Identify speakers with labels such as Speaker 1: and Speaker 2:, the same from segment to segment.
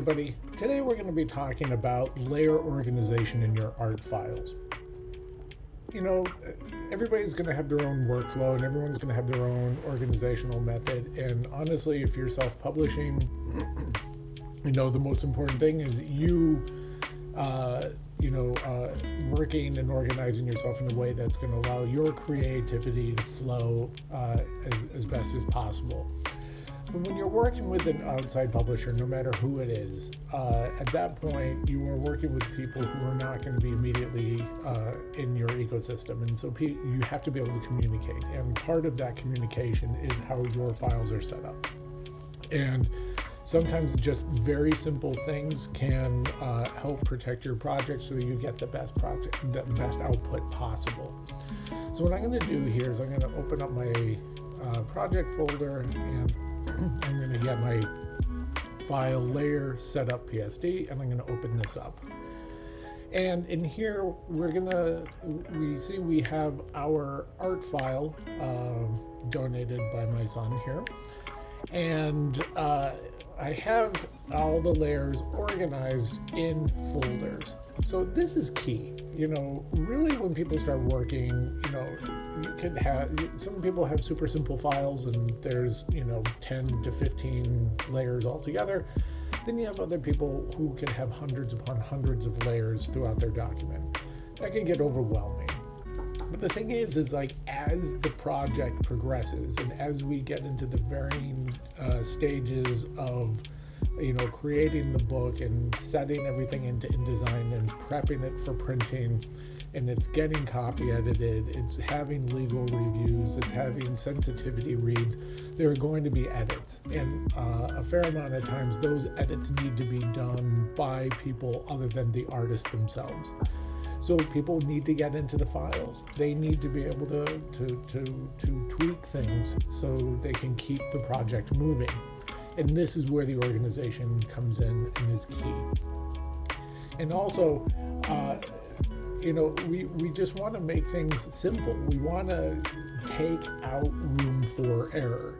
Speaker 1: everybody. Today we're going to be talking about layer organization in your art files. You know, everybody's going to have their own workflow and everyone's going to have their own organizational method. And honestly, if you're self-publishing, the most important thing is working and organizing yourself in a way that's going to allow your creativity to flow as best as possible. But when you're working with an outside publisher, no matter who it is, at that point you are working with people who are not going to be immediately in your ecosystem, and so you have to be able to communicate. And part of that communication is how your files are set up. And sometimes just very simple things can help protect your project so that you get the best output possible. So what I'm going to do here is I'm going to open up my project folder, and I'm going to get my file layer set up PSD, and I'm going to open this up. And in here we have our art file donated by my son here, and I have all the layers organized in folders. So this is key. Really when people start working, you can have, some people have super simple files and there's, 10 to 15 layers altogether. Then you have other people who can have hundreds upon hundreds of layers throughout their document. That can get overwhelming. But the thing is like as the project progresses and as we get into the varying stages of creating the book and setting everything into InDesign and prepping it for printing, and it's getting copy edited, it's having legal reviews, it's having sensitivity reads, there are going to be edits. And a fair amount of times those edits need to be done by people other than the artist themselves. So people need to get into the files. They need to be able to tweak things so they can keep the project moving. And this is where the organization comes in and is key. And also, we just want to make things simple. We want to take out room for error.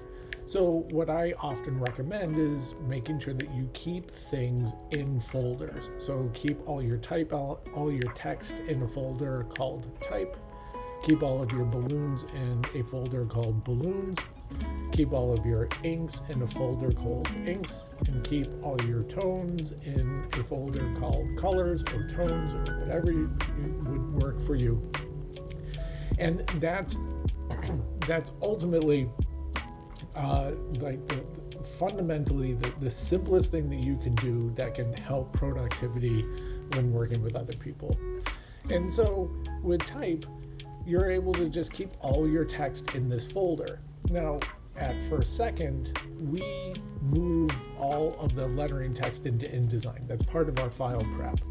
Speaker 1: So what I often recommend is making sure that you keep things in folders. So keep all your text in a folder called type. Keep all of your balloons in a folder called balloons. Keep all of your inks in a folder called inks, and keep all your tones in a folder called colors or tones or whatever would work for you. And that's ultimately fundamentally the simplest thing that you can do that can help productivity when working with other people. And so with type, you're able to just keep all your text in this folder. Now, at first second, we move all of the lettering text into InDesign. That's part of our file prep.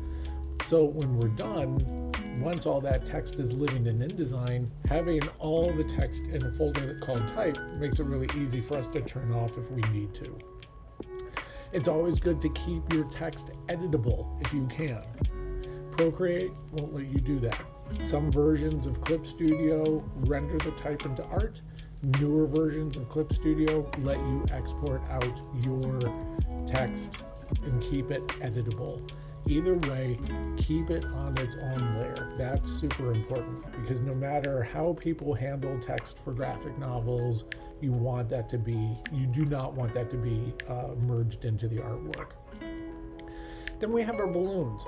Speaker 1: So when we're done, once all that text is living in InDesign, having all the text in a folder called type makes it really easy for us to turn off if we need to. It's always good to keep your text editable if you can. Procreate won't let you do that. Some versions of Clip Studio render the type into art. Newer versions of Clip Studio let you export out your text and keep it editable. Either way, keep it on its own layer. That's super important because no matter how people handle text for graphic novels, you do not want that to be merged into the artwork. Then we have our balloons.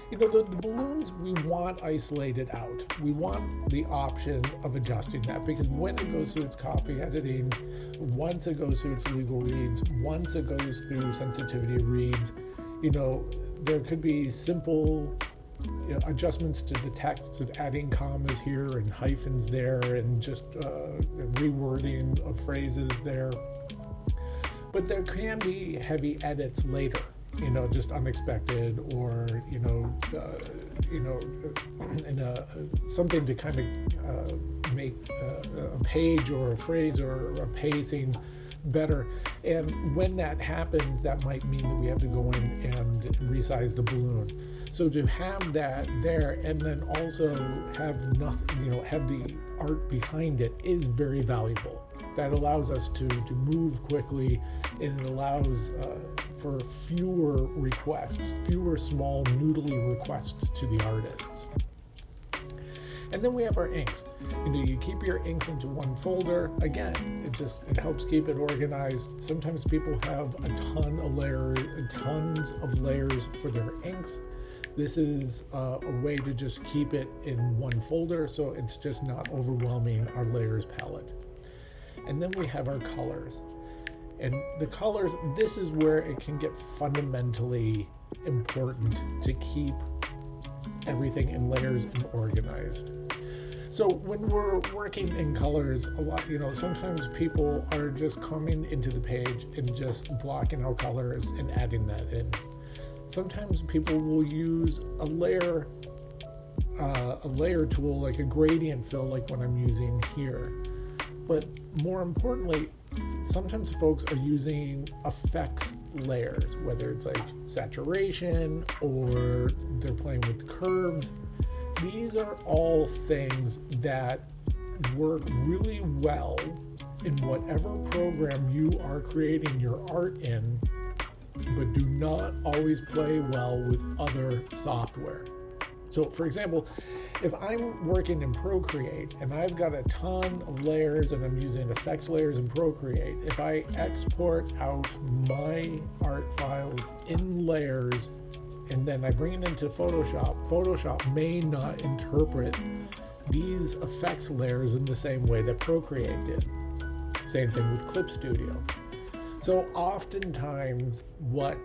Speaker 1: The balloons we want isolated out. We want the option of adjusting that because when it goes through its copy editing, once it goes through its legal reads, once it goes through sensitivity reads, there could be simple adjustments to the texts of adding commas here and hyphens there and just rewording of phrases there. But there can be heavy edits later. Just unexpected or, something to kind of make a page or a phrase or a pacing better. And when that happens, that might mean that we have to go in and resize the balloon. So to have that there and then also have nothing, have the art behind it is very valuable. That allows us to move quickly, and it allows for fewer requests, fewer small noodly requests to the artists. And then we have our inks. You keep your inks into one folder. Again, it helps keep it organized. Sometimes people have tons of layers for their inks. This is a way to just keep it in one folder, so it's just not overwhelming our layers palette. And then we have our colors. And the colors, this is where it can get fundamentally important to keep everything in layers and organized. So when we're working in colors, a lot, sometimes people are just coming into the page and just blocking out colors and adding that in. Sometimes people will use a layer tool, like a gradient fill, like what I'm using here. But more importantly, sometimes folks are using effects layers, whether it's like saturation or they're playing with curves. These are all things that work really well in whatever program you are creating your art in, but do not always play well with other software. So for example, if I'm working in Procreate and I've got a ton of layers and I'm using effects layers in Procreate, if I export out my art files in layers and then I bring it into Photoshop may not interpret these effects layers in the same way that Procreate did. Same thing with Clip Studio. So oftentimes what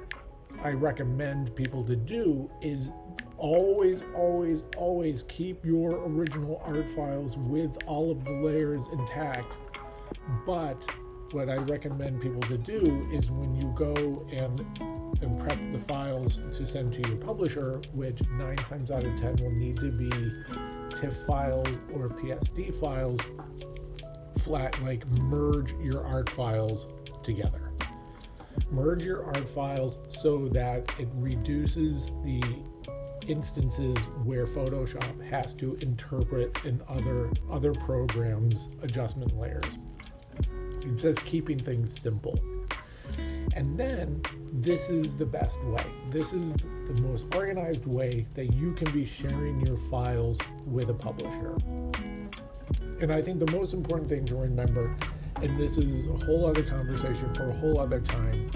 Speaker 1: I recommend people to do is always keep your original art files with all of the layers intact. But what I recommend people to do is when you go and prep the files to send to your publisher, which 9 times out of 10 will need to be TIFF files or PSD files, merge your art files together. Merge your art files so that it reduces the instances where Photoshop has to interpret in other programs adjustment layers. It says keeping things simple. And then this is the best way. This is the most organized way that you can be sharing your files with a publisher. And I think the most important thing to remember, and this is a whole other conversation for a whole other time,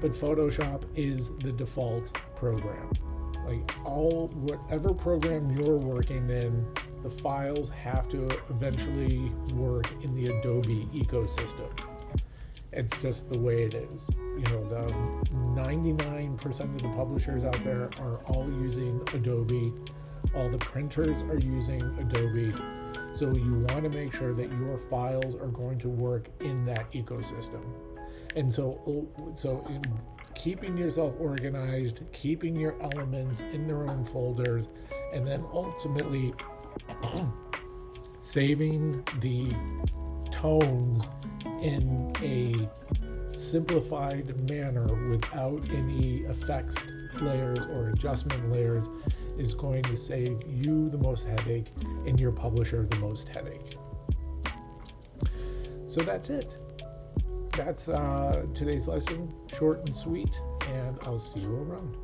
Speaker 1: but Photoshop is the default program. Whatever program you're working in, the files have to eventually work in the Adobe ecosystem. It's just the way it is. The 99% of the publishers out there are all using Adobe. All the printers are using Adobe. So you want to make sure that your files are going to work in that ecosystem. And so in keeping yourself organized, keeping your elements in their own folders, and then ultimately saving the tones in a simplified manner without any effects layers or adjustment layers is going to save you the most headache and your publisher the most headache. So that's it. That's today's lesson, short and sweet, and I'll see you around.